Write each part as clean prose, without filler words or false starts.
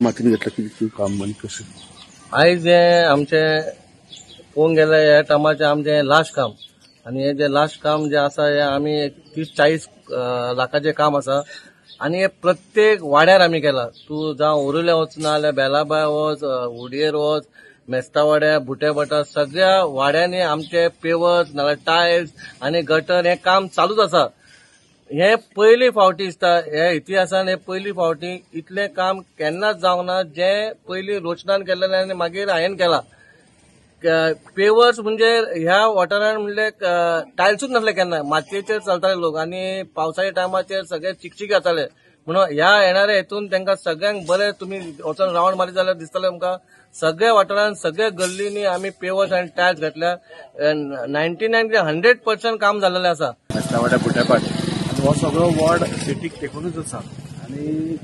मातीने घेतलं की काम आणि कसं आयज आमचे पळोवंक गेल्यार ह्या टायमाचें आमचें लास्ट काम आनी हे जे लास्ट काम जे आसा हे आमी 30-40 लाखाचें काम आसा आनी हे प्रत्येक वाड्यार आमी केला. तूं जावं ओरुल्या वच ना जाल्यार बेलाबाय वच, उडयेर वच, मेस्ता वाड्या, बुटे बटा सगळ्या वाड्यांनी आमचे पेवर्स नाल्यार टायल्स आनी गटर हे काम चालूच आसा. हे पयली फावटी दिसता हे इतिहासान हे पयली फावटी इतलें काम केन्नाच जावंक ना जे पयली रोचनान केल्लें आनी मागीर हांवें केला. पेवर्स म्हणजे ह्या वाठारांत म्हणजे टायल्सूच नासले केन्ना, मातयेचेर चलताले लोक आनी पावसाच्या टायमाचेर सगळे चिकचिक जाताले. म्हणून ह्या येणाऱ्या हेतून तांकां सगळ्यांक बरें तुमी वचून रावंड मारी जाल्यार दिसतलें तुमकां सगळ्या वाठारांत सगळ्या गल्लींनी आमी पेवर्स आनी टायल्स घातल्या. 99% काम जाल्लेलें आसा. मेस्ता वाड्या बुटेपाट आनी हो सगळो वॉर्ड सिटीक तेकूनच आसा आनी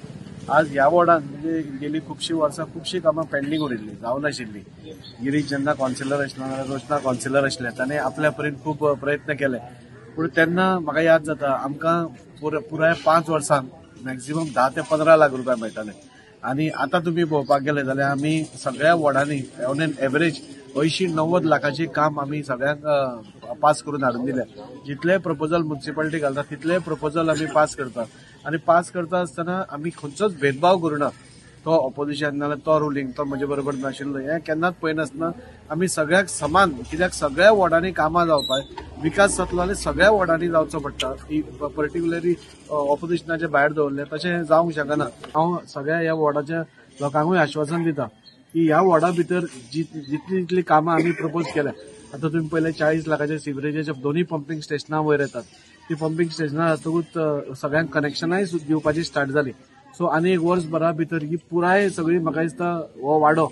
आज ह्या वॉर्डान म्हणजे गेली खुबशीं वर्सां खुबशीं कामां पेंडींग उरिल्ली जावं नाशिल्ली. गिरीश जेन्ना कावन्सिलर आशिल्लो नाल्यार रोशना कावन्सिलर आशिल्ले ताणें आपल्या परीन खूब प्रयत्न केले. पूण तेन्ना म्हाका याद जाता आमकां पुराय 5 वर्सांक मॅक्झिमम 10 ते 15 लाख रुपया मेळटाले आनी आतां तुमी पळोवपाक गेले जाल्यार आमी सगळ्या वॉर्डांनी ऑन एन एवरेज 80-90 लाखाची काम आमी सगळ्यांक पास करून हाडून दिले. जितले प्रपोजल म्युनिसिपालिटी घालता तितले प्रपोजल आमी पास करता आनी पास करता आसतना आमी खंयचोच भेदभाव करूना. तो ऑपोजिशन नाल्यार तो रुलींग तो म्हजे बरोबर नाशिल्लो हें केन्नाच पळयनासतना आमी सगळ्याक समान, कित्याक सगळ्या वॉर्डांनी कामां जावपाक विकास जातलो जाल्यार सगळ्या वॉर्डांनी जावचो पडटा. पर्टिक्युलरी ऑपोजिशनाचे भायर दवरले तशें जावंक शकना. हांव सगळ्या ह्या वॉर्डाच्या लोकांकूय आश्वासन दिता की ह्या वॉर्डा भितर जितली कामां आमी प्रपोज केल्या. आतां तुमी पयले 40 लाखाच्या सिवरेजाच्या दोन्ही पंपिंग स्टेशनां वयर येतात. ती पंपिंग स्टेशनां जातकूच सगळ्यांक कनेक्शनाय दिवपाची स्टार्ट जाली. सो आनी एक वर्सभरा भितर ही पुराय सगळी म्हाका दिसता हो वाडो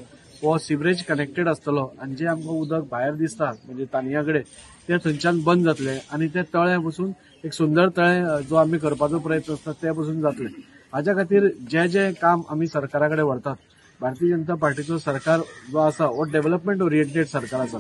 हो सिवरेज कनेक्टेड आसतलो आनी जे आमकां उदक भायर दिसता म्हणजे तानिया कडेन ते थंयच्यान बंद जातले आनी ते तळे पसून एक सुंदर तळे जो आमी करपाचो प्रयत्न आसता ते पसून जातले. हाच्या खातीर जे काम आमी सरकारा कडेन व्हरतात भारतीय जनता पार्टीचो सरकार जो आसा हो डेव्हलपमेंट ओरिएंटेड सरकार आसा.